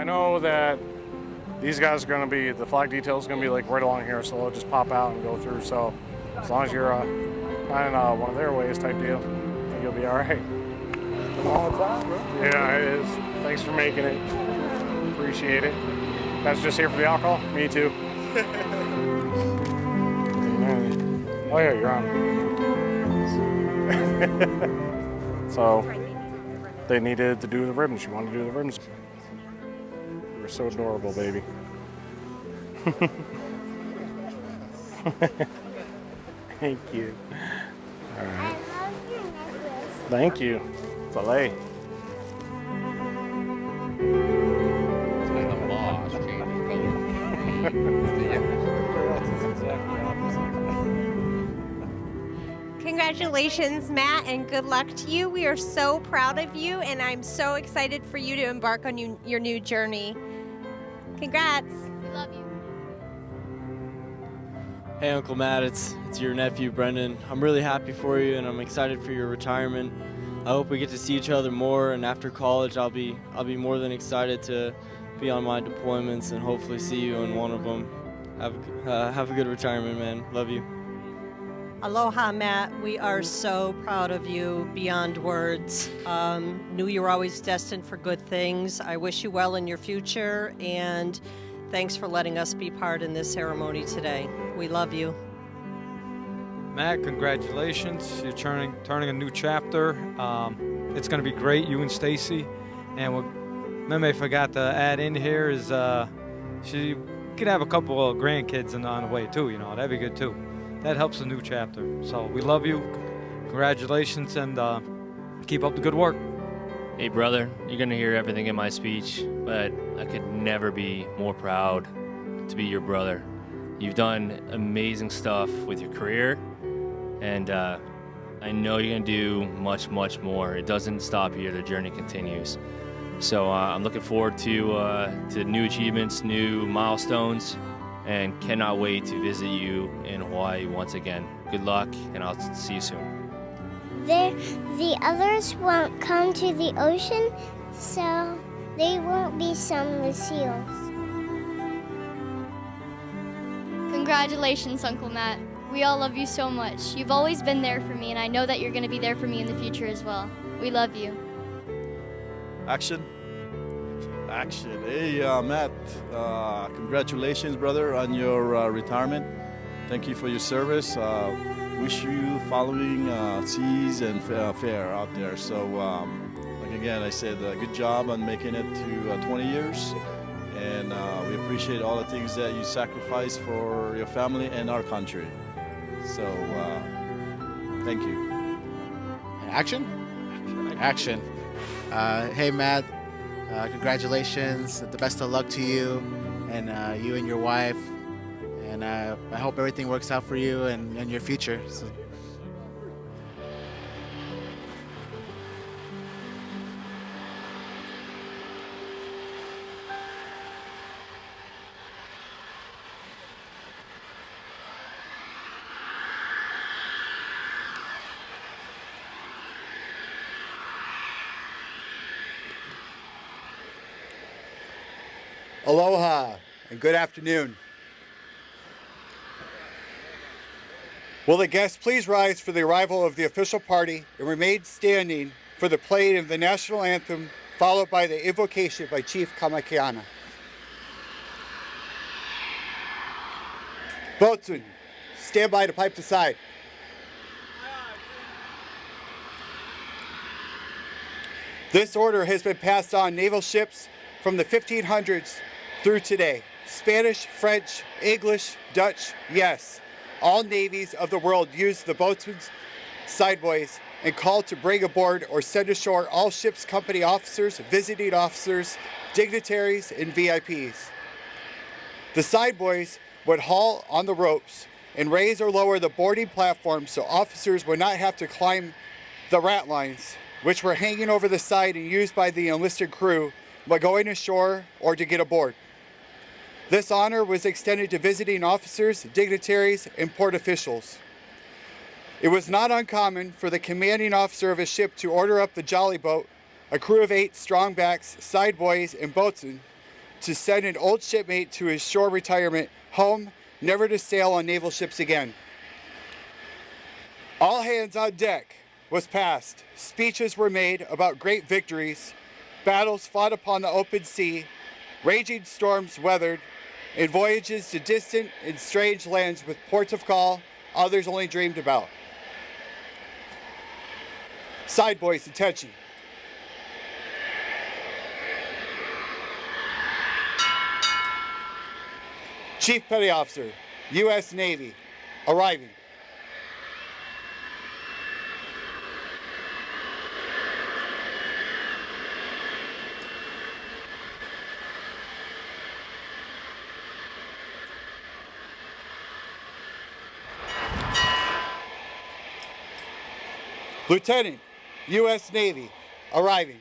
I know that these guys are going to be, the flag detail is going to be like right along here, so they'll just pop out and go through. So as long as you're finding one of their ways type deal, I think you'll be all right. Come on, time, bro. Yeah, it is. Thanks for making it. Appreciate it. Guys just here for the alcohol? Me too. Oh yeah, you're on. So they needed to do the ribbons. You wanted to do the ribbons. You were so adorable, baby. Thank you. All right. I love your necklace. Thank you. Filet. Congratulations, Matt, and good luck to you. We are so proud of you, and I'm so excited for you to embark on your new journey. Congrats. We love you. Hey, Uncle Matt, it's your nephew, Brendan. I'm really happy for you, and I'm excited for your retirement. I hope we get to see each other more, and after college, I'll be more than excited to be on my deployments and hopefully see you in one of them. Have a good retirement, man. Love you. Aloha, Matt. We are so proud of you beyond words. Knew you were always destined for good things. I wish you well in your future, and thanks for letting us be part in this ceremony today. We love you. Matt, congratulations. You're turning a new chapter. It's going to be great, you and Stacy. And what Meme forgot to add in here is she could have a couple of grandkids on the way too, that'd be good too. That helps the new chapter. So we love you. Congratulations, and keep up the good work. Hey, brother, you're going to hear everything in my speech, but I could never be more proud to be your brother. You've done amazing stuff with your career, and I know you're going to do much, much more. It doesn't stop here. The journey continues. So I'm looking forward to new achievements, new milestones, and cannot wait to visit you in Hawaii once again. Good luck, and I'll see you soon. The others won't come to the ocean, so they won't be some of the seals. Congratulations, Uncle Matt. We all love you so much. You've always been there for me, and I know that you're going to be there for me in the future as well. We love you. Action. Hey, Matt, congratulations, brother, on your retirement. Thank you for your service. Wish you following seas and fair out there. So, like again, I said, good job on making it to 20 years. And we appreciate all the things that you sacrifice for your family and our country. So, thank you. Action? Action. Hey, Matt. Congratulations. The best of luck to you and you and your wife. And I hope everything works out for you and your future. So. Aloha and good afternoon. Will the guests please rise for the arrival of the official party and remain standing for the playing of the national anthem, followed by the invocation by Chief Kamakiana. Boatswain, stand by to pipe the side. This order has been passed on naval ships from the 1500s through today. Spanish, French, English, Dutch, yes. All navies of the world use the boatswain's sideboys and call to bring aboard or send ashore all ship's company officers, visiting officers, dignitaries, and VIPs. The sideboys would haul on the ropes and raise or lower the boarding platform so officers would not have to climb the rat lines, which were hanging over the side and used by the enlisted crew by going ashore or to get aboard. This honor was extended to visiting officers, dignitaries, and port officials. It was not uncommon for the commanding officer of a ship to order up the jolly boat, a crew of 8 strongbacks, sideboys, and boatswain, to send an old shipmate to his shore retirement home, never to sail on naval ships again. All hands on deck was passed. Speeches were made about great victories, battles fought upon the open sea, raging storms weathered, and voyages to distant and strange lands with ports of call others only dreamed about. Side boys, attention. Chief Petty Officer, U.S. Navy, arriving. Lieutenant, U.S. Navy, arriving.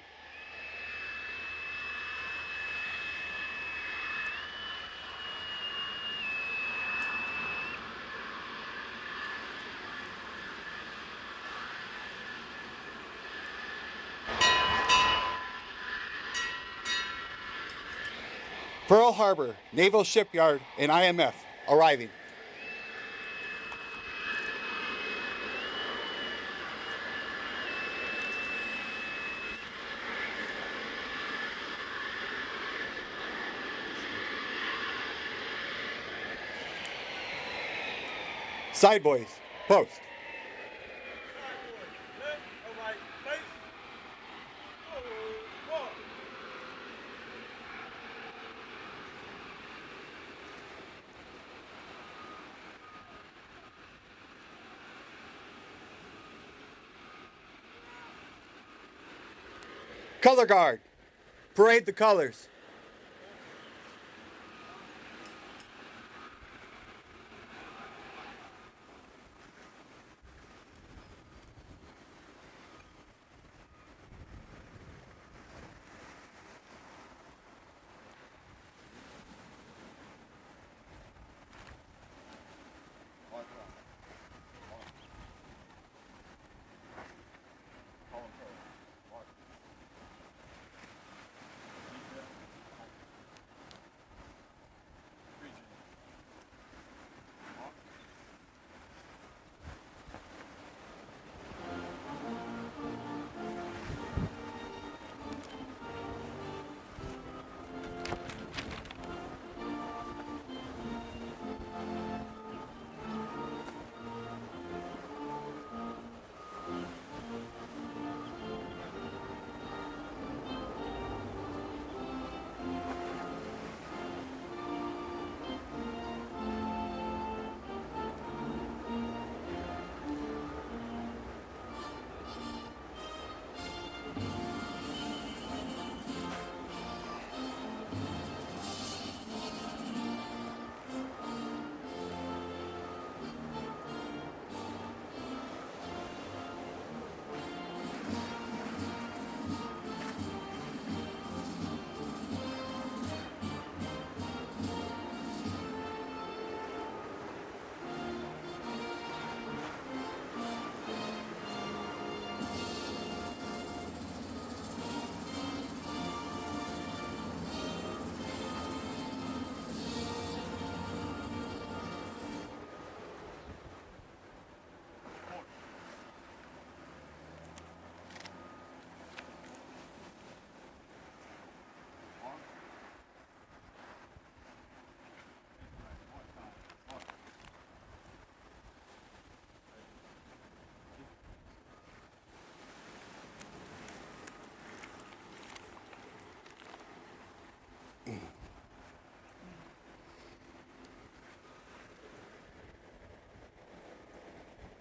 Pearl Harbor, Naval Shipyard, and IMF, arriving. Side boys, post. Color guard, parade the colors.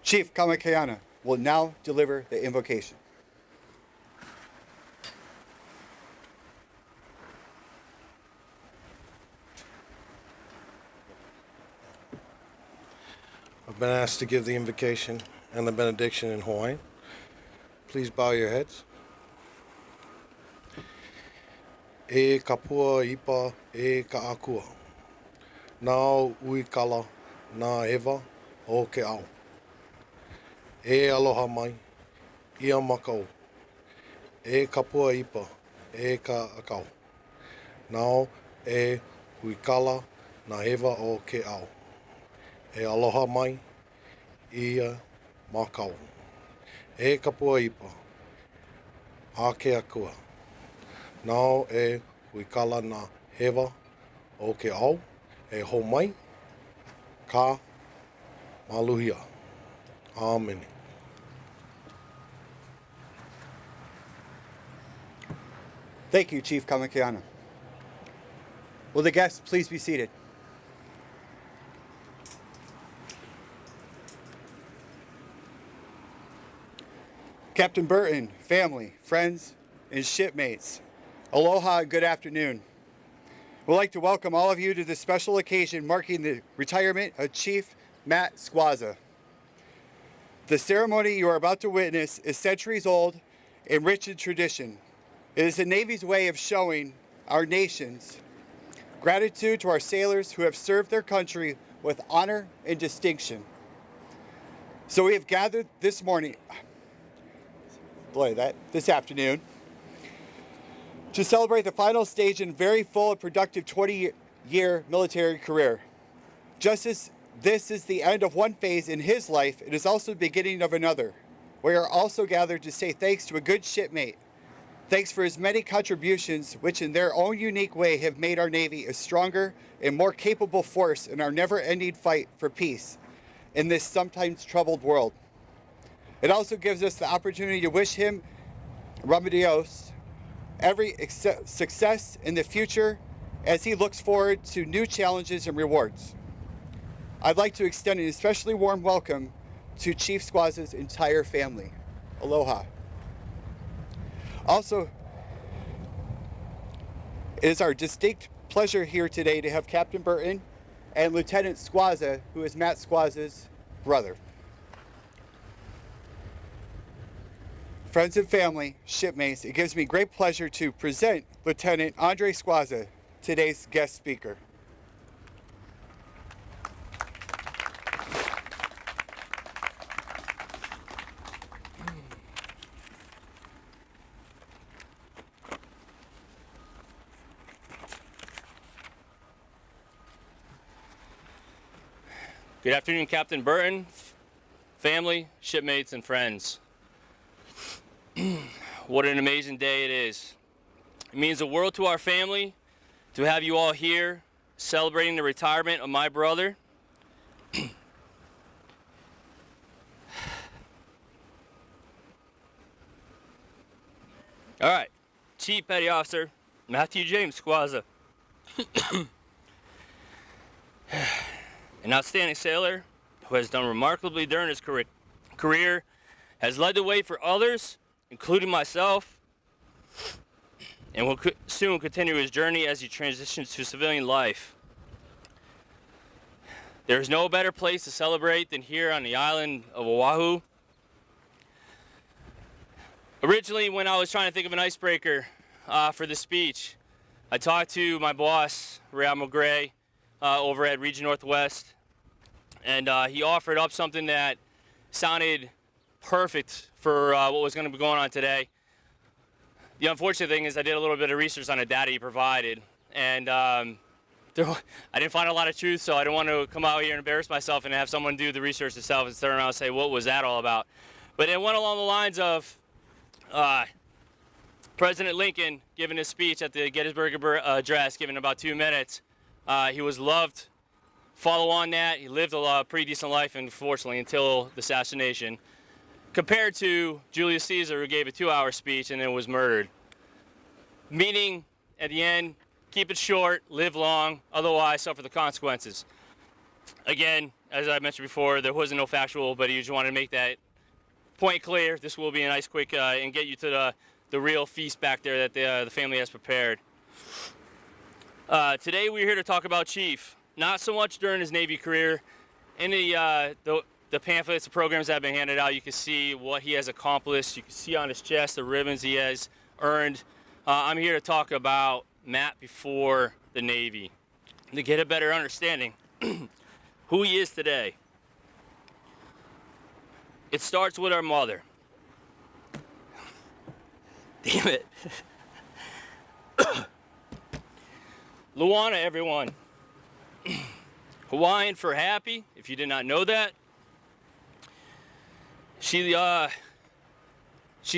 Chief Kamakaeana will now deliver the invocation. I've been asked to give the invocation and the benediction in Hawaiian. Please bow your heads. E kapua ipa e ka akua. Nā ui kala, nā ewa o ke ao. E aloha mai, ia makau. E kapua ipa e ka akau. Nā e huikala na hewa o ke ao. E aloha mai ia mākau. E kapua ipa, a ke akua. Nao e huikala na hewa o ke ao, e hou mai, ka maluhia. Amen. Thank you, Chief Kamakiana. Will the guests please be seated? Captain Burton, family, friends, and shipmates, aloha and good afternoon. We'd like to welcome all of you to this special occasion marking the retirement of Chief Matt Squazza. The ceremony you are about to witness is centuries old and rich in tradition. It is the Navy's way of showing our nation's gratitude to our sailors who have served their country with honor and distinction. So we have gathered this afternoon, to celebrate the final stage in a very full and productive 20-year military career. Just as this is the end of one phase in his life, it is also the beginning of another. We are also gathered to say thanks to a good shipmate. Thanks for his many contributions, which in their own unique way have made our Navy a stronger and more capable force in our never-ending fight for peace in this sometimes troubled world. It also gives us the opportunity to wish him, Remedios, every success in the future as he looks forward to new challenges and rewards. I'd like to extend an especially warm welcome to Chief Squazza's entire family. Aloha. Also, it is our distinct pleasure here today to have Captain Burton and Lieutenant Squazza, who is Matt Squazza's brother. Friends and family, shipmates, it gives me great pleasure to present Lieutenant Andre Squazza, today's guest speaker. Good afternoon, Captain Burton, family, shipmates, and friends. What an amazing day it is. It means the world to our family to have you all here celebrating the retirement of my brother. All right, Chief Petty Officer Matthew James Squazza. An outstanding sailor who has done remarkably during his career, has led the way for others, including myself, and will soon continue his journey as he transitions to civilian life. There is no better place to celebrate than here on the island of Oahu. Originally, when I was trying to think of an icebreaker for this speech, I talked to my boss, Ray Gray, over at Region Northwest, and he offered up something that sounded perfect for what was going to be going on today. The unfortunate thing is I did a little bit of research on the data he provided, and I didn't find a lot of truth, so I didn't want to come out here and embarrass myself and have someone do the research themselves and turn around and say, what was that all about? But it went along the lines of President Lincoln giving his speech at the Gettysburg Address, given about 2 minutes. He was loved. Follow on that, he lived a pretty decent life, unfortunately, until the assassination, compared to Julius Caesar, who gave a 2-hour speech and then was murdered. Meaning, at the end, keep it short, live long, otherwise suffer the consequences. Again, as I mentioned before, there wasn't no factual, but he just wanted to make that point clear. This will be a nice quick and get you to the real feast back there that the family has prepared. Today we're here to talk about Chief. Not so much during his Navy career. In the pamphlets, the programs that have been handed out, you can see what he has accomplished. You can see on his chest the ribbons he has earned. I'm here to talk about Matt before the Navy, to get a better understanding who he is today. It starts with our mother. Damn it. Luana, everyone. Hawaiian for happy, if you did not know that. She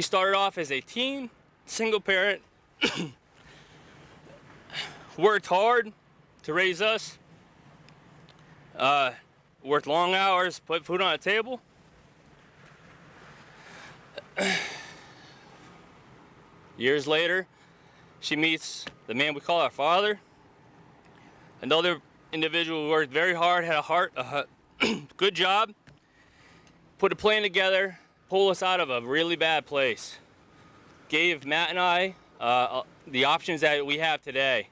started off as a teen, single parent, worked hard to raise us, worked long hours, put food on the table. Years later, she meets the man we call our father, another individual who worked very hard, had a good job, put a plan together, pulled us out of a really bad place, gave Matt and I the options that we have today.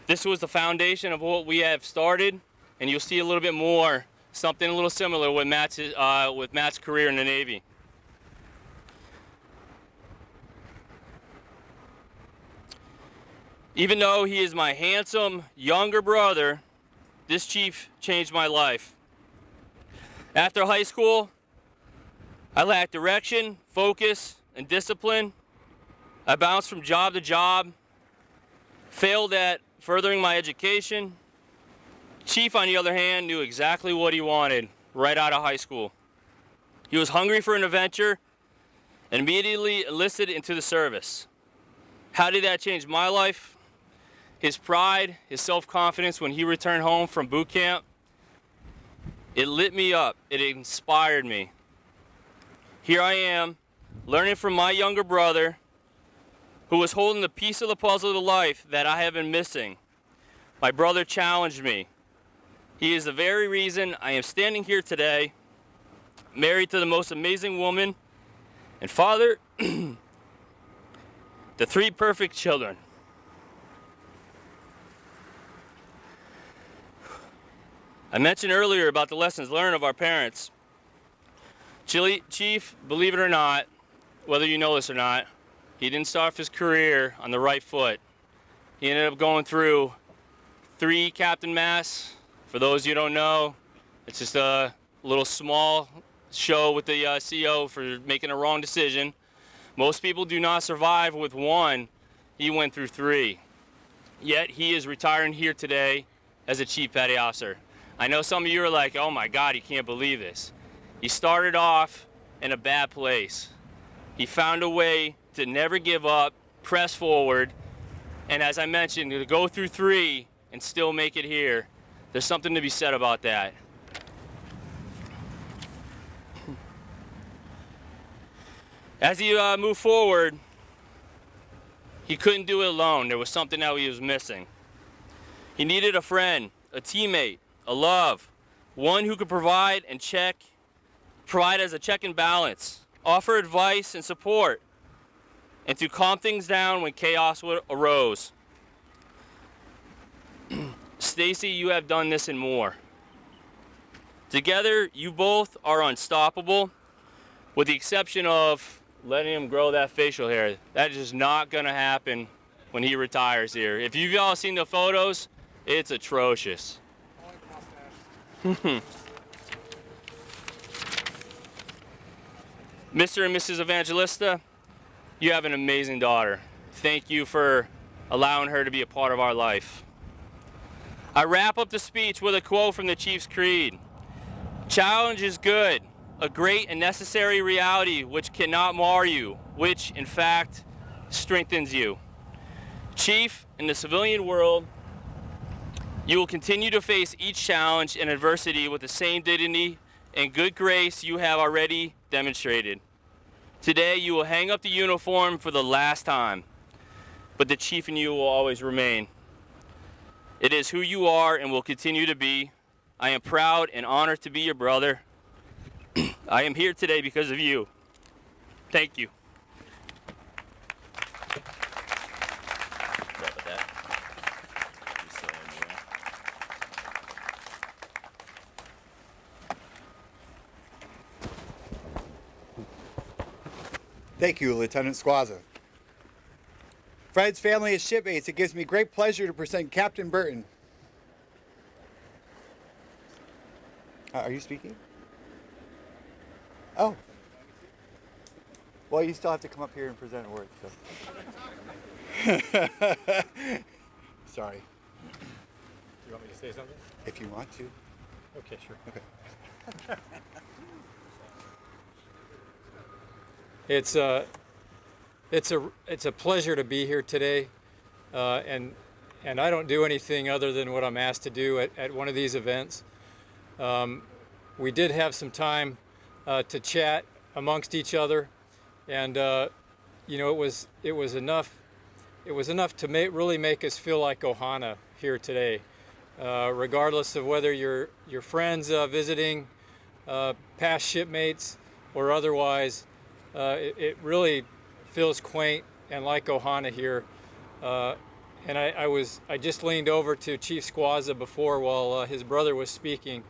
This was the foundation of what we have started, and you'll see a little bit more, something a little similar with Matt's career in the Navy. Even though he is my handsome younger brother, this chief changed my life. After high school, I lacked direction, focus, and discipline. I bounced from job to job, failed at furthering my education. Chief, on the other hand, knew exactly what he wanted right out of high school. He was hungry for an adventure and immediately enlisted into the service. How did that change my life? His pride, his self-confidence when he returned home from boot camp, it lit me up, it inspired me. Here I am, learning from my younger brother, who was holding the piece of the puzzle of life that I have been missing. My brother challenged me. He is the very reason I am standing here today, married to the most amazing woman, and father to 3 perfect children. I mentioned earlier about the lessons learned of our parents. Chief, believe it or not, whether you know this or not, he didn't start off his career on the right foot. He ended up going through 3 captain masts. For those you don't know, it's just a little small show with the CO for making a wrong decision. Most people do not survive with 1. He went through 3. Yet he is retiring here today as a Chief Petty Officer. I know some of you are like, oh my God, you can't believe this. He started off in a bad place. He found a way to never give up, press forward, and as I mentioned, to go through 3 and still make it here. There's something to be said about that. As he moved forward, he couldn't do it alone. There was something that he was missing. He needed a friend, a teammate, a love, one who could provide as a check and balance, offer advice and support, and to calm things down when chaos arose. Stacy, you have done this and more. Together, you both are unstoppable, with the exception of letting him grow that facial hair. That is just not gonna happen when he retires here. If you've all seen the photos, it's atrocious. Mr. and Mrs. Evangelista, you have an amazing daughter. Thank you for allowing her to be a part of our life. I wrap up the speech with a quote from the Chief's Creed. Challenge is good, a great and necessary reality which cannot mar you, which in fact strengthens you. Chief, in the civilian world, you will continue to face each challenge and adversity with the same dignity and good grace you have already demonstrated. Today, you will hang up the uniform for the last time, but the Chief in you will always remain. It is who you are and will continue to be. I am proud and honored to be your brother. I am here today because of you. Thank you. Thank you, Lieutenant Squazza. Friends, family, and shipmates, it gives me great pleasure to present Captain Burton. Are you speaking? Oh. Well, you still have to come up here and present a word. So. Sorry. You want me to say something? If you want to. Okay, sure. Okay. It's a pleasure to be here today, and I don't do anything other than what I'm asked to do at one of these events. We did have some time to chat amongst each other, and you know, it was enough to really make us feel like Ohana here today, regardless of whether you're friends visiting, past shipmates, or otherwise. It really feels quaint and like Ohana here. And I just leaned over to Chief Squazza before while his brother was speaking,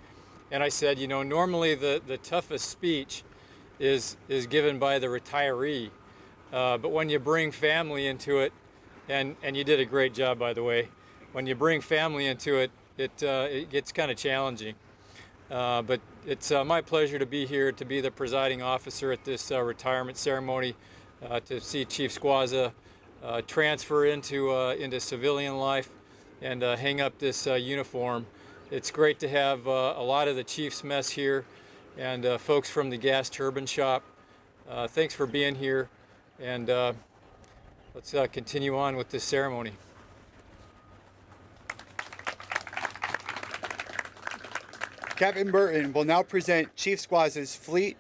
and I said, you know, normally the toughest speech is given by the retiree, but when you bring family into it, and you did a great job, by the way, when you bring family into it, it gets kind of challenging. But it's my pleasure to be here, to be the presiding officer at this retirement ceremony, to see Chief Squazza transfer into civilian life and hang up this uniform. It's great to have a lot of the Chief's mess here and folks from the gas turbine shop. Thanks for being here, and let's continue on with this ceremony. Captain Burton will now present Chief Squazza's Fleet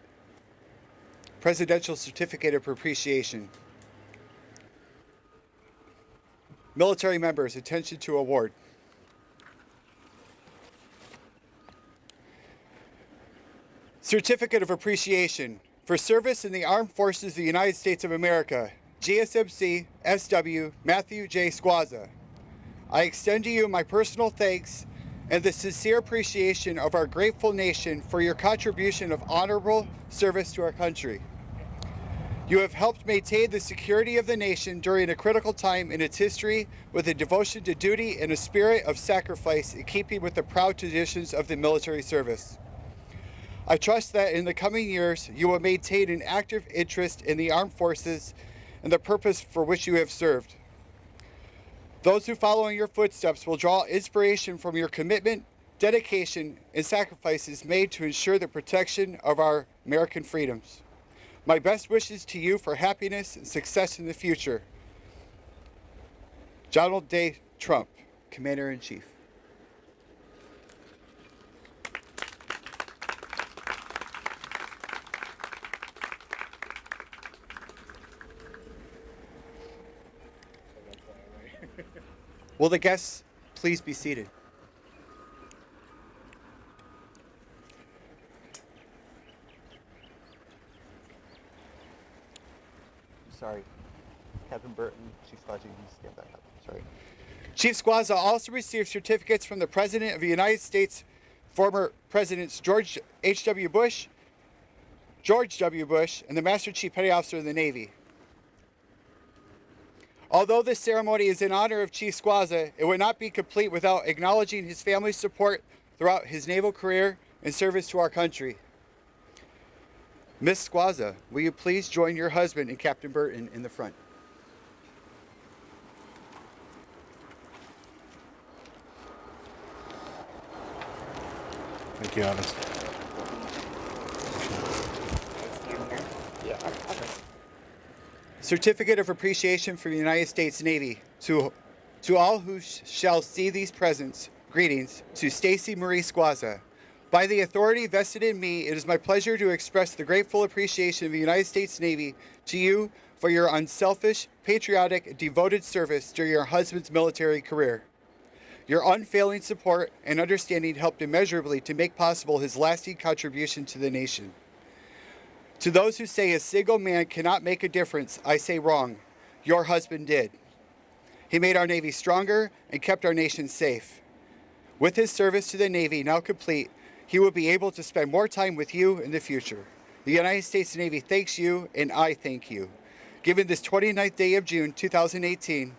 Presidential Certificate of Appreciation. Military members, attention to award. Certificate of Appreciation for service in the Armed Forces of the United States of America, GSMC SW Matthew J. Squazza. I extend to you my personal thanks and the sincere appreciation of our grateful nation for your contribution of honorable service to our country. You have helped maintain the security of the nation during a critical time in its history with a devotion to duty and a spirit of sacrifice in keeping with the proud traditions of the military service. I trust that in the coming years you will maintain an active interest in the armed forces and the purpose for which you have served. Those who follow in your footsteps will draw inspiration from your commitment, dedication, and sacrifices made to ensure the protection of our American freedoms. My best wishes to you for happiness and success in the future. Donald J. Trump, Commander-in-Chief. Will the guests please be seated? Sorry, Captain Burton, Chief Squazza, you can stand back up. Sorry. Chief Squazza also received certificates from the President of the United States, former Presidents George W. Bush, and the Master Chief Petty Officer of the Navy. Although this ceremony is in honor of Chief Squazza, it would not be complete without acknowledging his family's support throughout his naval career and service to our country. Miss Squazza, will you please join your husband and Captain Burton in the front? Thank you, Evans. Yeah. Certificate of Appreciation from the United States Navy. To all who shall see these presents, greetings to Stacy Marie Squazza. By the authority vested in me, it is my pleasure to express the grateful appreciation of the United States Navy to you for your unselfish, patriotic, and devoted service during your husband's military career. Your unfailing support and understanding helped immeasurably to make possible his lasting contribution to the nation. To those who say a single man cannot make a difference, I say wrong. Your husband did. He made our Navy stronger and kept our nation safe. With his service to the Navy now complete, he will be able to spend more time with you in the future. The United States Navy thanks you, and I thank you. Given this 29th day of June, 2018,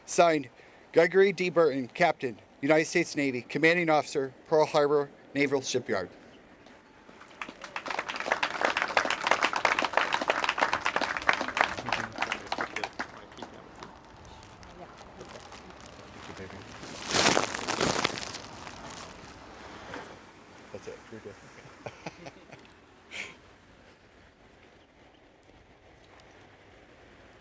signed, Gregory D. Burton, Captain, United States Navy, Commanding Officer, Pearl Harbor Naval Shipyard. taping. That's it. You're good.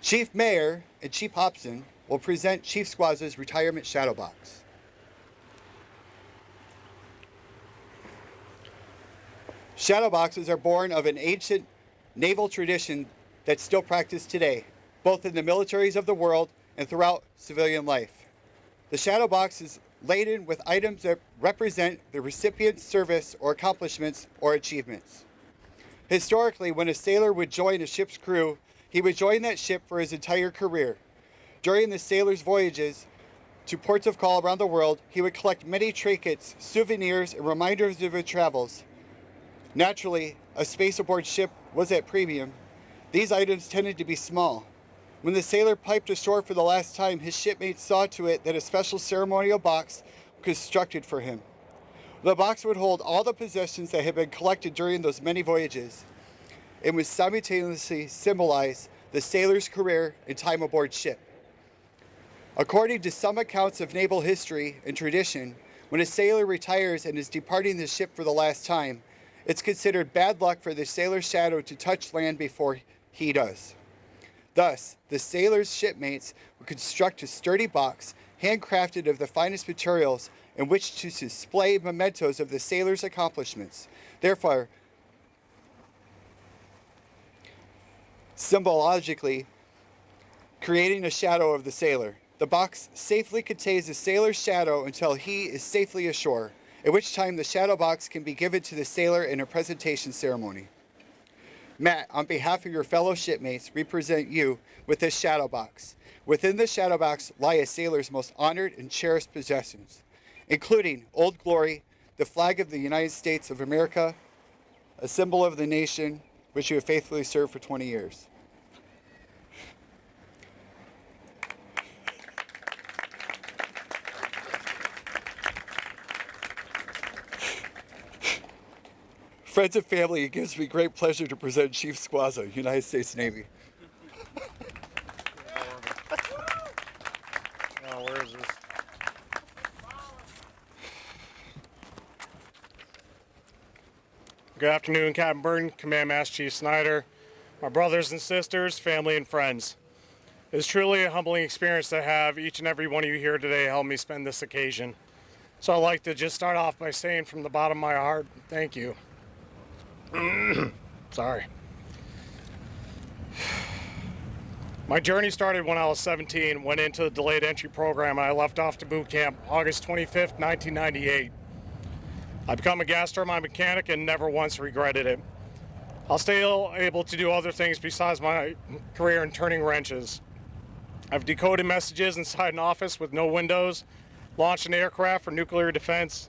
Chief Mayer and Chief Hobson will present Chief Squazza's retirement shadow box. Shadow boxes are born of an ancient naval tradition that's still practiced today, both in the militaries of the world and throughout civilian life. The shadow box is laden with items that represent the recipient's service or accomplishments or achievements. Historically, when a sailor would join a ship's crew, he would join that ship for his entire career. During the sailor's voyages to ports of call around the world, he would collect many trinkets, souvenirs, and reminders of his travels. Naturally, a space aboard ship was at premium. These items tended to be small. When the sailor piped ashore for the last time, his shipmates saw to it that a special ceremonial box was constructed for him. The box would hold all the possessions that had been collected during those many voyages. It would simultaneously symbolize the sailor's career and time aboard ship. According to some accounts of naval history and tradition, when a sailor retires and is departing the ship for the last time, it's considered bad luck for the sailor's shadow to touch land before he does. Thus, the sailor's shipmates would construct a sturdy box, handcrafted of the finest materials, in which to display mementos of the sailor's accomplishments. Therefore, symbologically, creating a shadow of the sailor. The box safely contains the sailor's shadow until he is safely ashore, at which time the shadow box can be given to the sailor in a presentation ceremony. Matt, on behalf of your fellow shipmates, we present you with this shadow box. Within this shadow box lie a sailor's most honored and cherished possessions, including Old Glory, the flag of the United States of America, a symbol of the nation which you have faithfully served for 20 years. Friends and family, it gives me great pleasure to present Chief Squazza, United States Navy. Oh, where is this? Good afternoon, Captain Burton, Command Master Chief Snyder, my brothers and sisters, family and friends. It is truly a humbling experience to have each and every one of you here today help me spend this occasion. So I'd like to just start off by saying from the bottom of my heart, thank you. Sorry. My journey started when I was 17, went into the delayed entry program, and I left off to boot camp August 25th, 1998. I became a gas turbine mechanic and never once regretted it. I'll still able to do other things besides my career in turning wrenches. I've decoded messages inside an office with no windows, launched an aircraft for nuclear defense.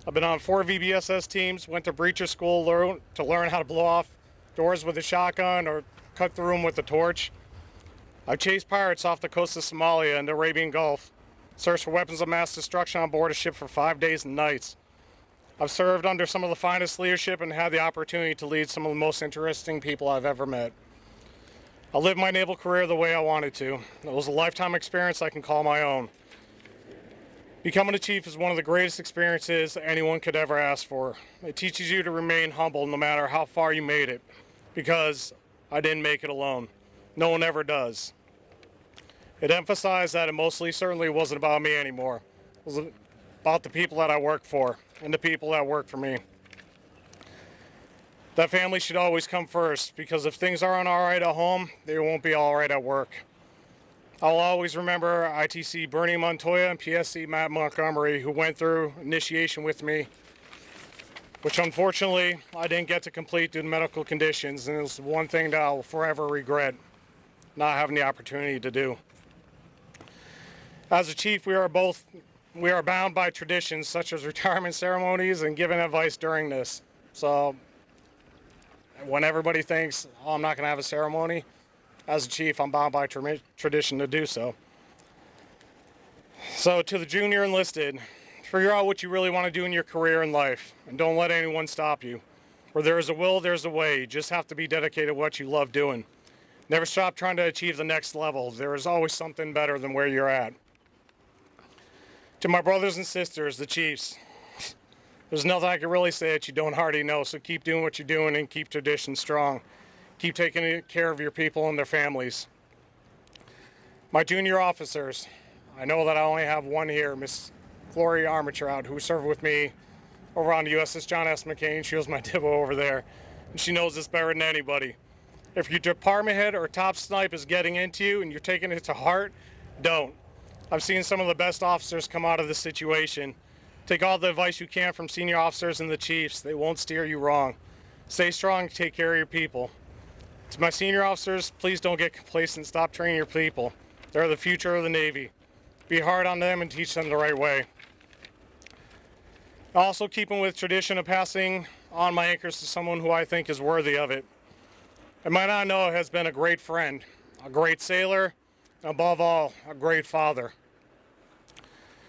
I've been on 4 VBSS teams, went to breacher school to learn how to blow off doors with a shotgun or cut through them with a torch. I've chased pirates off the coast of Somalia and the Arabian Gulf, searched for weapons of mass destruction on board a ship for 5 days and nights. I've served under some of the finest leadership and had the opportunity to lead some of the most interesting people I've ever met. I lived my naval career the way I wanted to. It was a lifetime experience I can call my own. Becoming a chief is one of the greatest experiences anyone could ever ask for. It teaches you to remain humble no matter how far you made it, because I didn't make it alone. No one ever does. It emphasized that it mostly certainly wasn't about me anymore. It was about the people that I work for and the people that work for me. That family should always come first, because if things aren't all right at home, they won't be all right at work. I'll always remember ITC Bernie Montoya and PSC Matt Montgomery, who went through initiation with me, which unfortunately I didn't get to complete due to medical conditions, and it's one thing that I'll forever regret not having the opportunity to do. As a chief, we are bound by traditions such as retirement ceremonies and giving advice during this. So when everybody thinks, oh, I'm not going to have a ceremony, as a chief, I'm bound by tradition to do so. So to the junior enlisted, figure out what you really want to do in your career and life, and don't let anyone stop you. Where there is a will, there's a way. You just have to be dedicated to what you love doing. Never stop trying to achieve the next level. There is always something better than where you're at. To my brothers and sisters, the Chiefs, there's nothing I can really say that you don't already know, so keep doing what you're doing and keep tradition strong. Keep taking care of your people and their families. My junior officers, I know that I only have one here, Miss Gloria Armitrout, who served with me over on the USS John S. McCain. She was my dibbo over there, and she knows this better than anybody. If your department head or top snipe is getting into you and you're taking it to heart, don't. I've seen some of the best officers come out of this situation. Take all the advice you can from senior officers and the chiefs. They won't steer you wrong. Stay strong, take care of your people. To my senior officers, please don't get complacent. Stop training your people. They're the future of the Navy. Be hard on them and teach them the right way. Also, keeping with tradition of passing on my anchors to someone who I think is worthy of it. I might not know has been a great friend, a great sailor, and above all, a great father.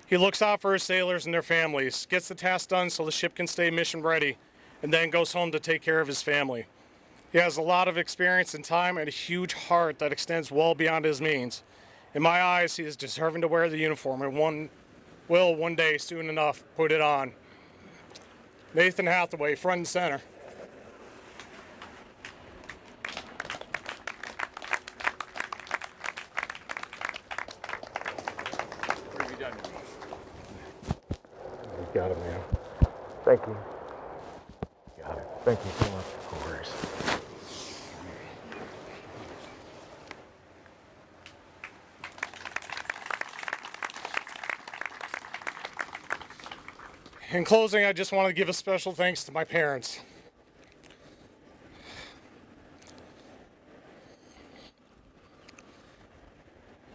He looks out for his sailors and their families, gets the task done so the ship can stay mission ready, and then goes home to take care of his family. He has a lot of experience and time and a huge heart that extends well beyond his means. In my eyes, he is deserving to wear the uniform and will one day, soon enough, put it on. Nathan Hathaway, front and center. You got it, man. Thank you. Got it. Thank you so much. Of course. In closing, I just want to give a special thanks to my parents.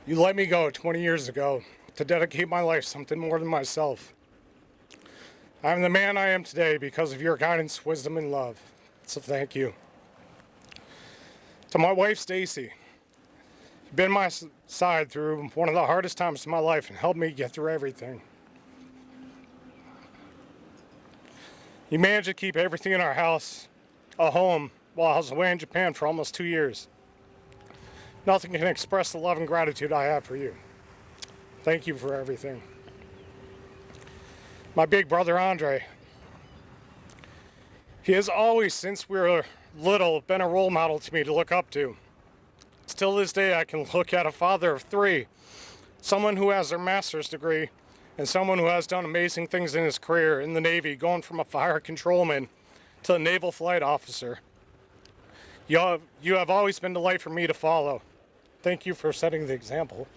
You let me go 20 years ago to dedicate my life to something more than myself. I'm the man I am today because of your guidance, wisdom, and love. So thank you. To my wife, Stacy, you've been my side through one of the hardest times of my life and helped me get through everything. You managed to keep everything in our house a home while I was away in Japan for almost 2 years. Nothing can express the love and gratitude I have for you. Thank you for everything. My big brother, Andre. He has always, since we were little, been a role model to me to look up to. Still this day, I can look at a father of 3, someone who has their master's degree, and someone who has done amazing things in his career in the Navy, going from a fire controlman to a naval flight officer. You have always been the light for me to follow. Thank you for setting the example.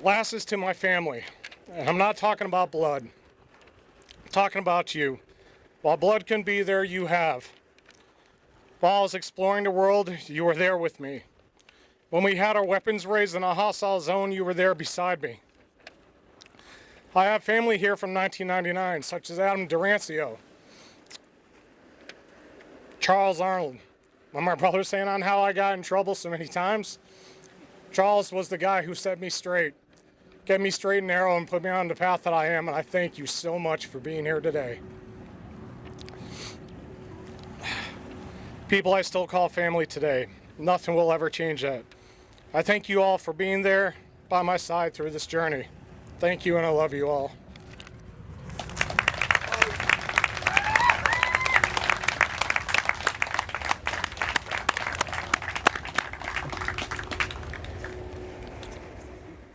Last is to my family, and I'm not talking about blood. I'm talking about you. While blood can be there, you have. While I was exploring the world, you were there with me. When we had our weapons raised in a hostile zone, you were there beside me. I have family here from 1999, such as Adam Durancio, Charles Arnold. When my brother saying on how I got in trouble so many times, Charles was the guy who set me straight, kept me straight and narrow, and put me on the path that I am, and I thank you so much for being here today. People I still call family today. Nothing will ever change that. I thank you all for being there by my side through this journey. Thank you, and I love you all.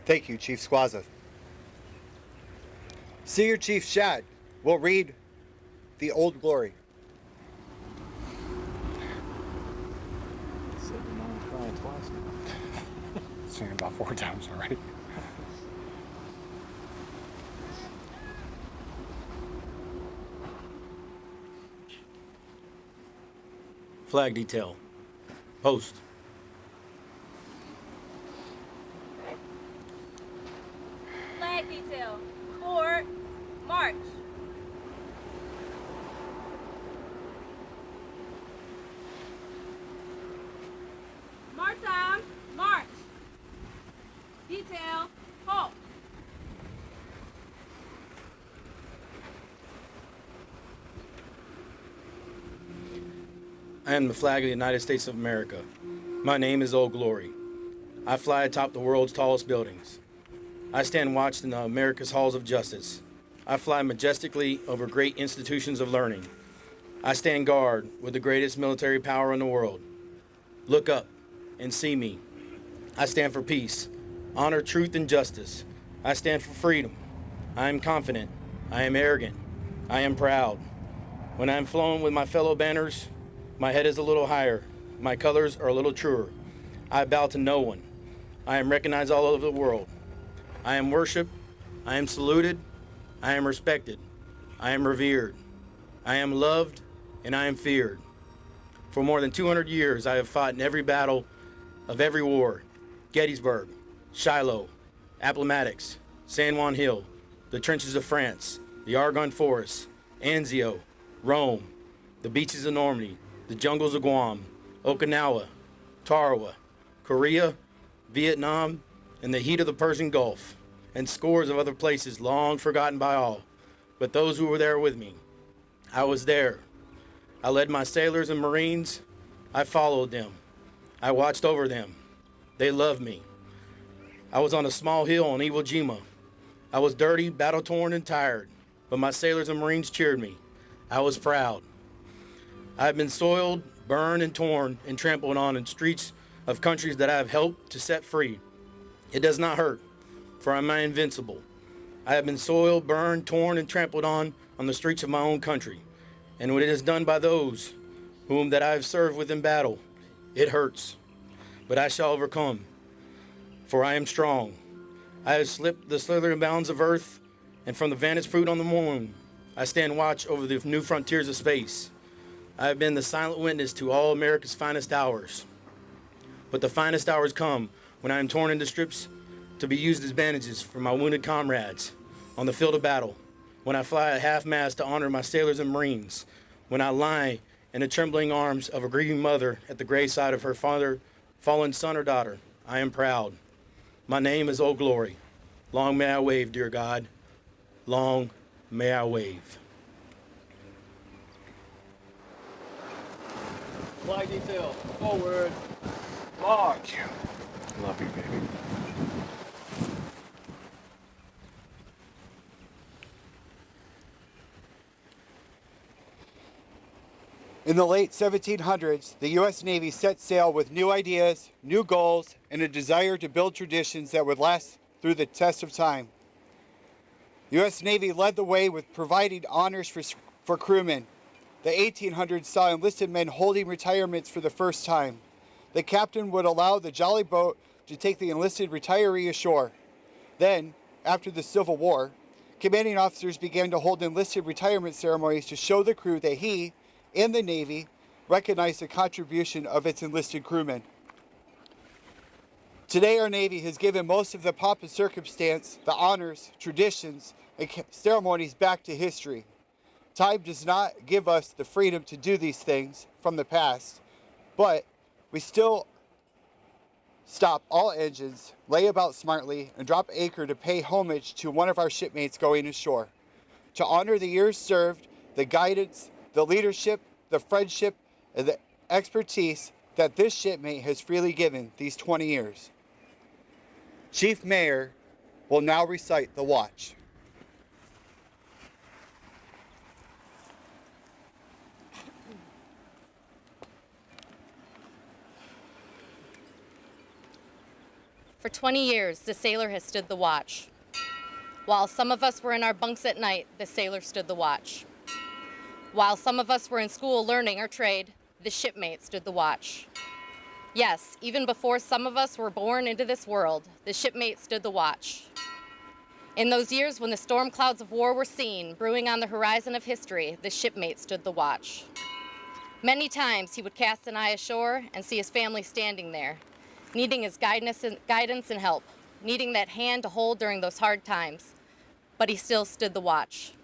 Thank you, Chief Squazza. Senior Chief Shad will read the Old Glory. Seen it about 4 times already. Flag detail. Post. Flag detail. Forward. March. March time. March. Detail. Halt. I am the flag of the United States of America. My name is Old Glory. I fly atop the world's tallest buildings. I stand watch in America's halls of justice. I fly majestically over great institutions of learning. I stand guard with the greatest military power in the world. Look up and see me. I stand for peace, honor, truth, and justice. I stand for freedom. I am confident. I am arrogant. I am proud. When I am flown with my fellow banners, my head is a little higher. My colors are a little truer. I bow to no one. I am recognized all over the world. I am worshiped. I am saluted. I am respected. I am revered. I am loved, and I am feared. For more than 200 years, I have fought in every battle of every war: Gettysburg, Shiloh, Appomattox, San Juan Hill, the trenches of France, the Argonne Forest, Anzio, Rome, the beaches of Normandy, the jungles of Guam, Okinawa, Tarawa, Korea, Vietnam, and the heat of the Persian Gulf, and scores of other places long forgotten by all, but those who were there with me. I was there. I led my sailors and Marines. I followed them. I watched over them. They loved me. I was on a small hill on Iwo Jima. I was dirty, battle-torn, and tired, but my sailors and Marines cheered me. I was proud. I have been soiled, burned, and torn, and trampled on in streets of countries that I have helped to set free. It does not hurt, for I am invincible. I have been soiled, burned, torn, and trampled on the streets of my own country. And when it is done by those whom that I have served with in battle, it hurts. But I shall overcome, for I am strong. I have slipped the slithering bounds of earth, and from the vantage fruit on the moon, I stand watch over the new frontiers of space. I have been the silent witness to all America's finest hours. But the finest hours come when I am torn into strips to be used as bandages for my wounded comrades on the field of battle, when I fly at half-mast to honor my sailors and Marines, when I lie in the trembling arms of a grieving mother at the graveside of her fallen son or daughter. I am proud. My name is Old Glory. Long may I wave, dear God. Long may I wave. Flag detail, forward, march. Love you, baby. In the late 1700s, the U.S. Navy set sail with new ideas, new goals, and a desire to build traditions that would last through the test of time. The U.S. Navy led the way with providing honors for crewmen. The 1800s saw enlisted men holding retirements for the first time. The captain would allow the jolly boat to take the enlisted retiree ashore. Then, after the Civil War, commanding officers began to hold enlisted retirement ceremonies to show the crew that he and the Navy recognized the contribution of its enlisted crewmen. Today, our Navy has given most of the pomp and circumstance, the honors, traditions, and ceremonies back to history. Time does not give us the freedom to do these things from the past, but we still stop all engines, lay about smartly, and drop anchor to pay homage to one of our shipmates going ashore. To honor the years served, the guidance, the leadership, the friendship, and the expertise that this shipmate has freely given these 20 years. Chief Mayor will now recite the watch. For 20 years, the sailor has stood the watch. While some of us were in our bunks at night, the sailor stood the watch. While some of us were in school learning our trade, the shipmate stood the watch. Yes, even before some of us were born into this world, the shipmate stood the watch. In those years when the storm clouds of war were seen brewing on the horizon of history, the shipmate stood the watch. Many times he would cast an eye ashore and see his family standing there, needing his guidance and help, needing that hand to hold during those hard times. But he still stood the watch.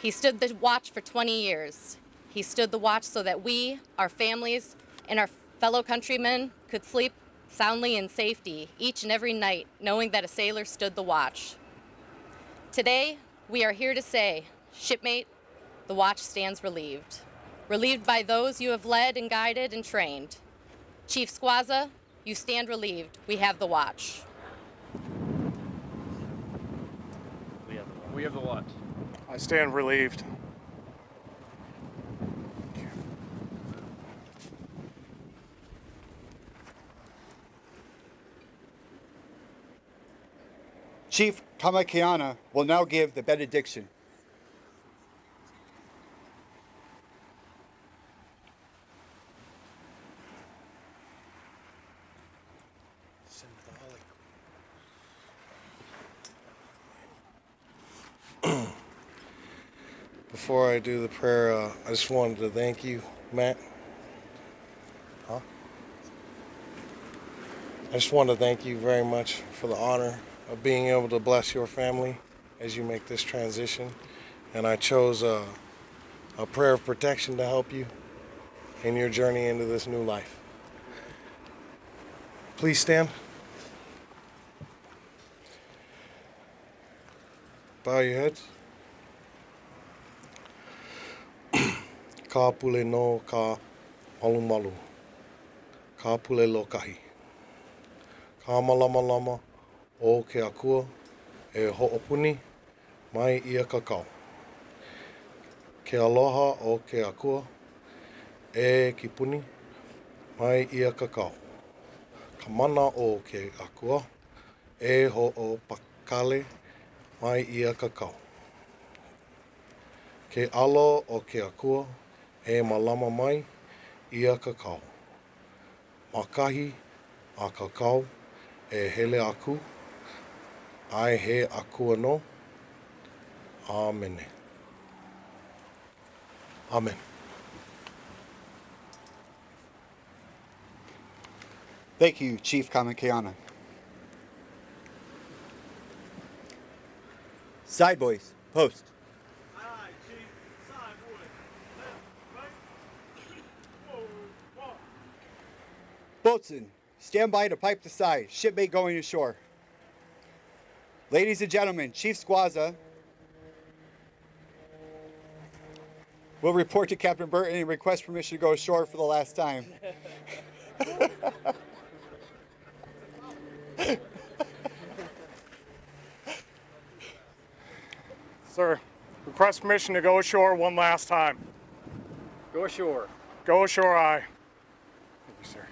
He stood the watch for 20 years. He stood the watch so that we, our families, and our fellow countrymen could sleep soundly in safety each and every night, knowing that a sailor stood the watch. Today, we are here to say, shipmate, the watch stands relieved. Relieved by those you have led and guided and trained. Chief Squazza, you stand relieved. We have the watch. We have the watch. I stand relieved. Chief Kamakeana will now give the benediction. Before I do the prayer, I just wanted to thank you, Matt. Huh? I just want to thank you very much for the honor of being able to bless your family as you make this transition. And I chose a prayer of protection to help you in your journey into this new life. Please stand. Bow your heads. Ka pule no ka malu malu. Ka pule lo kahi. Ka malama lama o ke akua e ho'opuni mai ia kakao. Ke aloha o ke akua e kipuni mai ia kakao. Ka mana o ke akua e ho'opakale mai ia kakao. Ke alo o ke akua e malama mai ia kakao. Makahi a kakao e hele aku. Ai he akua no. Amen. Amen. Thank you, Chief Kamakeana. Side boys, post. Boatswain, stand by to pipe the side. Shipmate going ashore. Ladies and gentlemen, Chief Squazza will report to Captain Burton and request permission to go ashore for the last time. Sir, request permission to go ashore one last time. Go ashore. Go ashore, aye. Thank you, sir.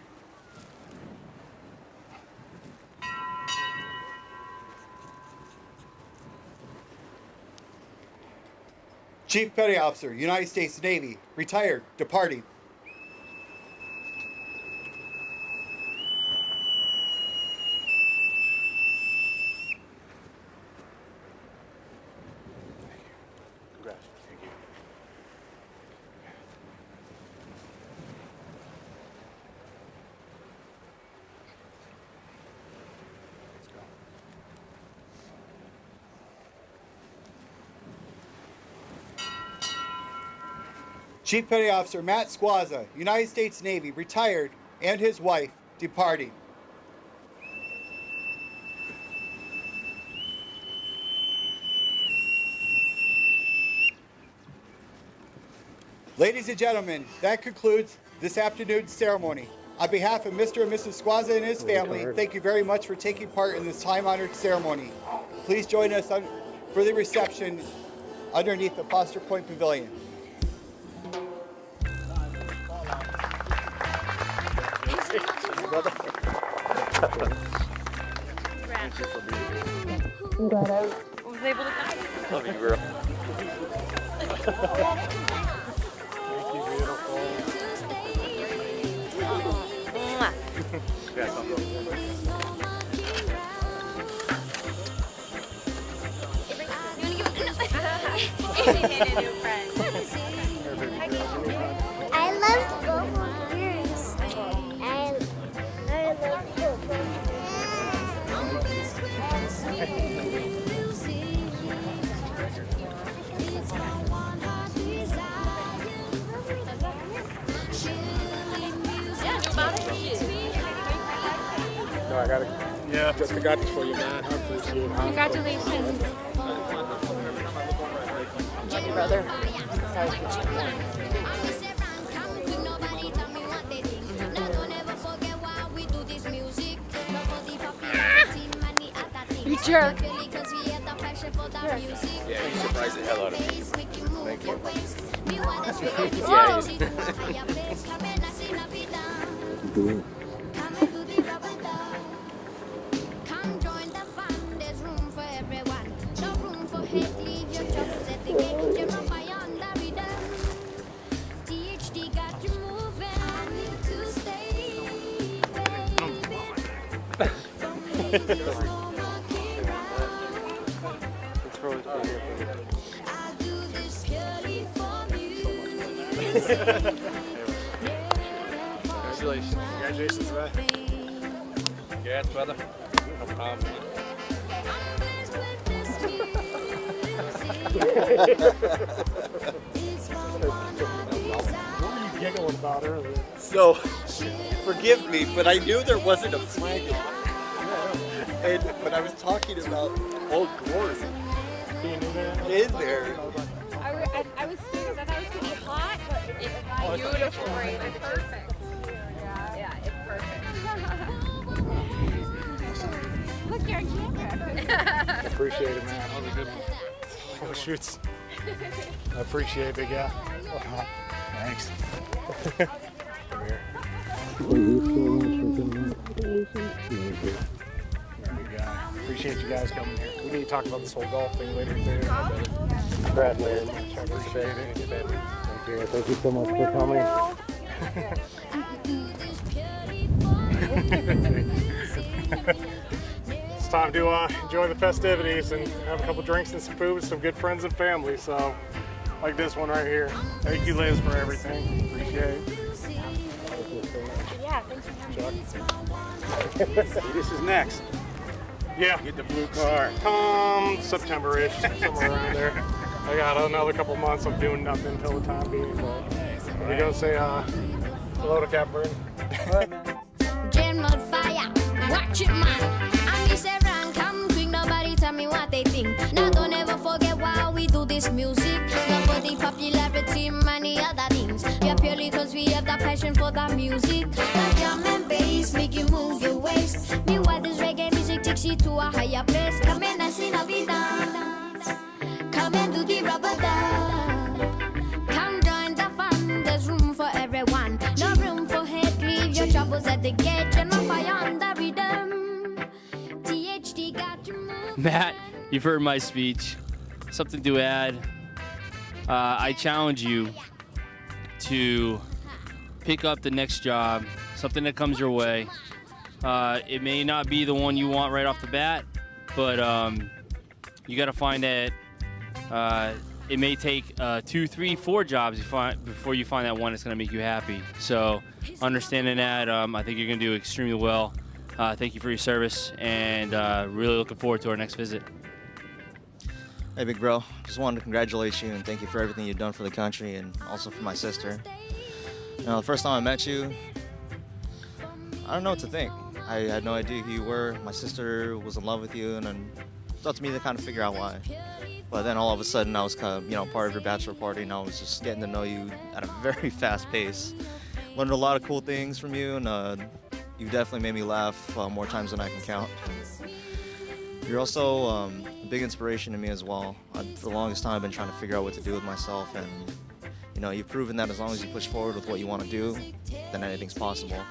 Chief Petty Officer, United States Navy, retired, departing. Congrats. Thank you. Chief Petty Officer Matt Squazza, United States Navy, retired, and his wife, departing. Ladies and gentlemen, that concludes this afternoon's ceremony. On behalf of Mr. and Mrs. Squazza and his family, thank you very much for taking part in this time-honored ceremony. Please join us for the reception underneath the Foster Point Pavilion. Thank you for being here. I'm glad I was able to come. Love you, girl. I love both of yours. I love both of No, I got it. Yeah. Just got this for you, man. I appreciate it. Congratulations. Thank you, brother. You jerk. Yeah. Yeah, you surprised the hell out of me. Thank you. Come join the fun, there's room for everyone. No room for hate, leave your troubles at the gate. You're not my under rhythm. THD got you moving. I need to stay, baby. There's no mucking around. I do this purely for you. Congratulations. Congratulations, man. Congrats, brother. No problem. What were you giggling about earlier? So, forgive me, but I knew there wasn't a flag but I was talking about Old Glory in there. I was scared because I thought it was going to be hot, but it's beautiful. It's perfect. Yeah, it's perfect. Look, you're on camera. Appreciate it, man. That was a good one. Oh, shoots. I appreciate it, big guy. Thanks. Come here. Big guy. Appreciate you guys coming here. We need to talk about this whole golf thing later too. Brad, man. Appreciate it. Thank you. Thank you so much for coming. It's time to enjoy the festivities and have a couple drinks and some food with some good friends and family. So, like this one right here. Thank you, Liz, for everything. Appreciate it. Yeah, thanks for having me. This is next. Yeah. Get the blue car. Come September-ish, somewhere around there. I got another couple months of doing nothing until the time being. But we go say hello to Captain. Jam on fire, watch it, man. I miss everyone, come quick, nobody tell me what they think. Now don't ever forget why we do this music. Not for the popularity, many other things. We are purely cause we have the passion for the music. The drum and bass make you move your waist. Meanwhile this reggae music takes you to a higher place. Come and dance in a dance. Come and do the rubber dub. Come join the fun, there's room for everyone. No room for hate, leave your troubles at the gate. You're not on the rhythm. THD got you moving. Matt, you've heard my speech. Something to add. I challenge you to pick up the next job, something that comes your way. It may not be the one you want right off the bat, but you got to find that it may take 2, 3, 4 jobs before you find that one that's going to make you happy. So understanding that, I think you're going to do extremely well. Thank you for your service, and really looking forward to our next visit. Hey, big bro. Just wanted to congratulate you and thank you for everything you've done for the country and also for my sister. You know, the first time I met you, I don't know what to think. I had no idea who you were. My sister was in love with you, and then it's up to me to kind of figure out why. But then all of a sudden, I was kind of, part of your bachelor party, and I was just getting to know you at a very fast pace. Learned a lot of cool things from you, and you definitely made me laugh more times than I can count. You're also a big inspiration to me as well. For the longest time, I've been trying to figure out what to do with myself, and you've proven that as long as you push forward with what you want to do, then anything's possible.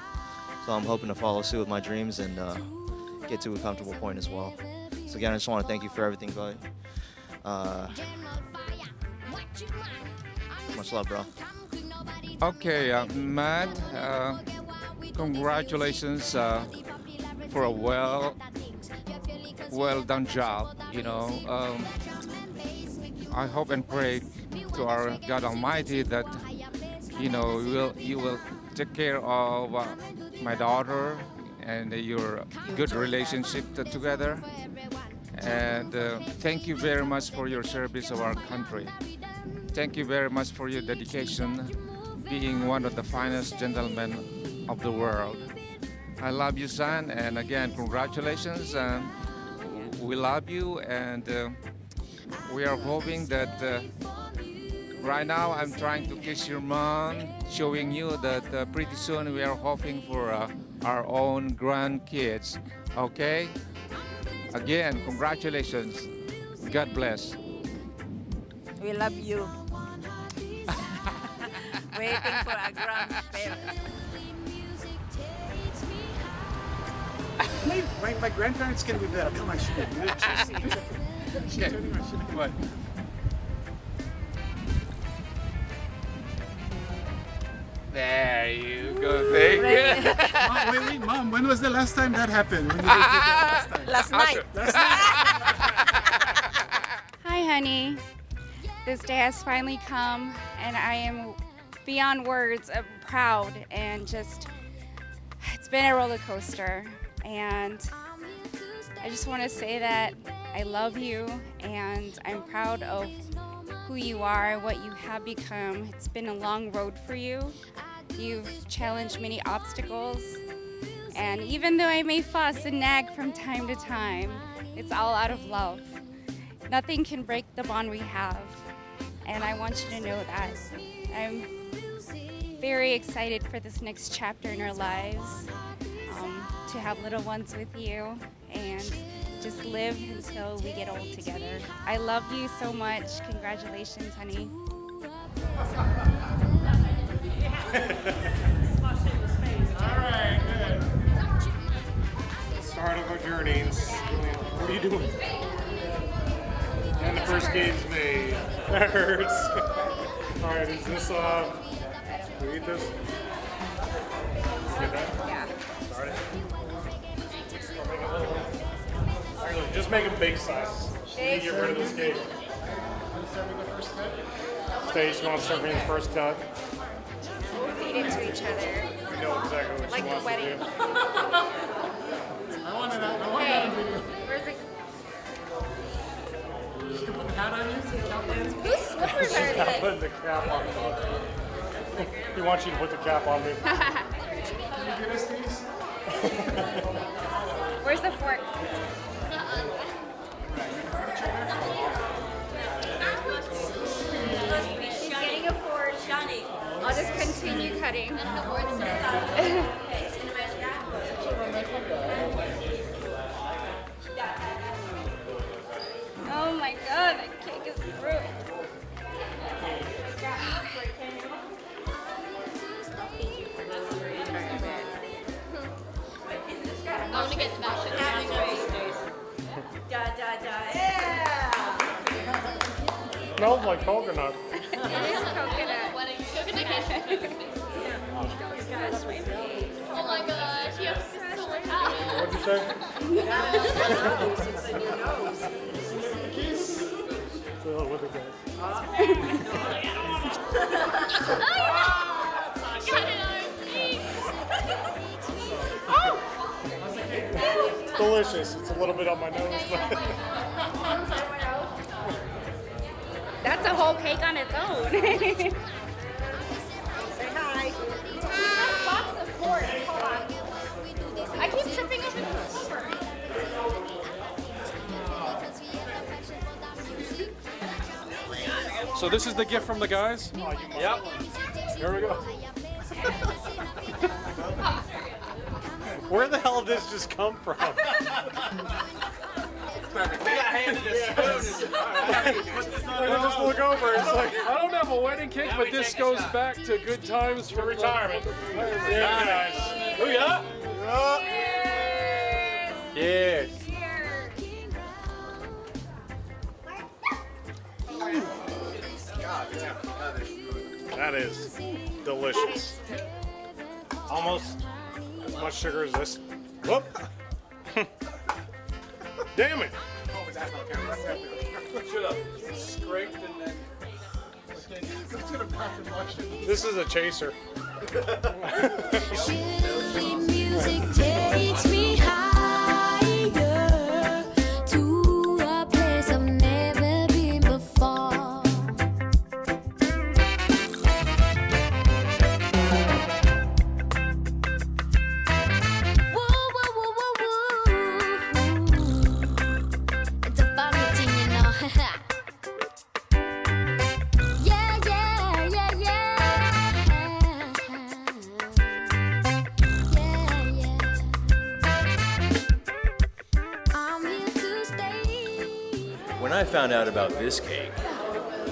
So I'm hoping to follow suit with my dreams and get to a comfortable point as well. So again, I just want to thank you for everything, bud. Much love, bro. Okay, Matt, congratulations for a well done job. I hope and pray to our God Almighty that you will take care of my daughter and your good relationship together. And thank you very much for your service of our country. Thank you very much for your dedication, being one of the finest gentlemen of the world. I love you, son, and again, congratulations. And we love you, and we are hoping that right now I'm trying to kiss your mom, showing you that pretty soon we are hoping for our own grandkids, okay? Again, congratulations. God bless. We love you. Waiting for our grandparents. My grandparents can be better. Come on, shoot it. What? There you go. Thank you. Mom, wait, Mom. When was the last time that happened? When you guys did that last time? Last night. Last night. Hi, honey. This day has finally come, and I am beyond words of proud and just, it's been a roller coaster. And I just want to say that I love you, and I'm proud of who you are, what you have become. It's been a long road for you. You've challenged many obstacles, and even though I may fuss and nag from time to time, it's all out of love. Nothing can break the bond we have, and I want you to know that. I'm very excited for this next chapter in our lives, to have little ones with you and just live until we get old together. I love you so much. Congratulations, honey. All right, good. Start of our journeys. What are you doing? And the first game's made. That hurts. All right, is this, we eat this? Get that? Yeah. Start it. Actually, just make them big size. Get rid of this game. Stage, you want to start being the first cut? We'll feed it to each other. We know exactly what Like she the wants wedding. to do. I want that on video. Where's it? You can put the hat on you. Whose slippers She's are not these? putting the cap on me. He wants you to put the cap on me. Can you get us these? Where's the fork? He's getting a fork. Johnny. I'll just continue cutting. Oh my god, I can't get through it. I want to get the back. Smells like coconut. It is coconut. Coconut cake. Oh my gosh, you have so much. What'd you say? So, look at that. It's delicious. It's a little bit on my nose, but That's a whole cake on its own. Say hi. Box of forks. Hold on. I keep tripping over the cover. So this is the gift from the guys? Yep. Here we go. where the hell did this just come from? We got handed a spoon. I just look over. It's like I don't have a wedding cake, but this goes back to good times for retirement. Yeah, guys. Oh yeah. Yes. That is delicious. Almost as much sugar as this. Whoop! Damn it! Should have scraped and then. This is a chaser. Music takes me higher to a place I've never been before. Woo, woo, woo, woo, woo. It's a funny thing, you know. Yeah, yeah, yeah, yeah. When I found out about this cake,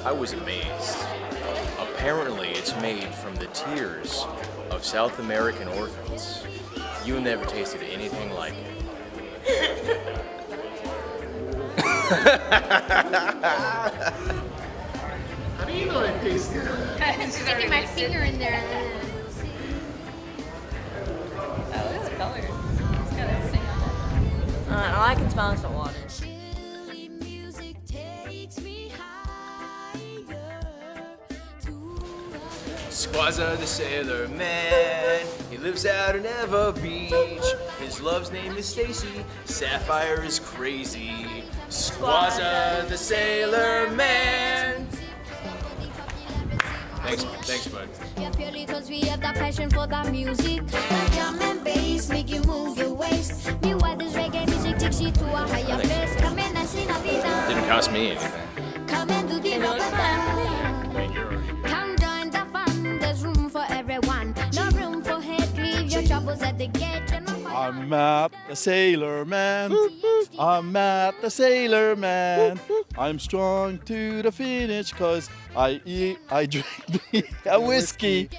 I was amazed. Apparently, it's made from the tears of South American orphans. You never tasted anything like it. How do you know it tastes good? I'm sticking my finger in there. Oh, look at the color. It's got everything on it. All I can smell is the water. Squazza the sailor man, he lives out in Eva Beach. His love's name is Stacy, Sapphire is crazy. Squazza the sailor man. Thanks, bud. Yeah, purely cause we have that passion for that music. That drum and bass make you move your waist. Meanwhile, this reggae music takes you to a higher place. Come in and sing a bit down. Didn't cost me anything. Come and do the rubber band. Come join the fun. There's room for everyone. No room for hate. Leave your troubles at the gate. I'm Matt the Sailor Man. I'm Matt the Sailor Man. I'm strong to the finish cause I drink a whiskey.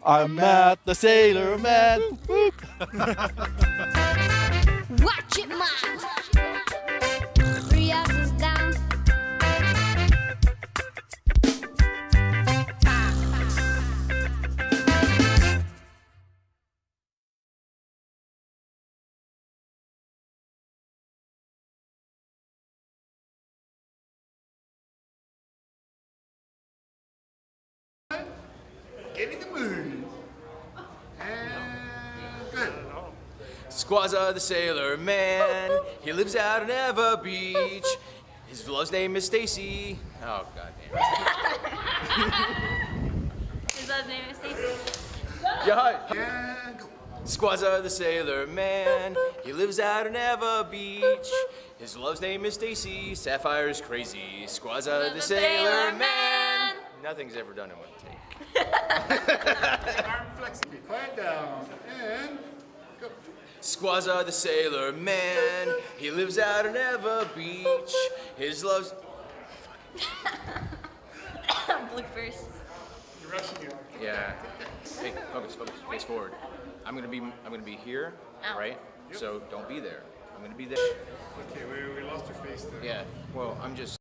I'm Matt the Sailor Man. Watch it, man. 3 ounces down. Get in the mood. And good. Squazza the sailor man, he lives out in Eva Beach. His love's name is Stacy. Oh, goddamn. His last name is Stacy. Yeah, hi. Squazza the sailor man, he lives out in Eva Beach. His love's name is Stacy, Sapphire is crazy. Squazza the sailor man. Nothing's ever done in one take. Arm flexibly. Quiet down. And go. Squazza the sailor man, he lives out in Eva Beach. His love's... Bloopers. You're rushing you. Yeah. Hey, focus, face forward. I'm gonna be here, Ow. right? So don't be there. I'm gonna be there. Okay, we lost your face there. Yeah. Well, I'm just.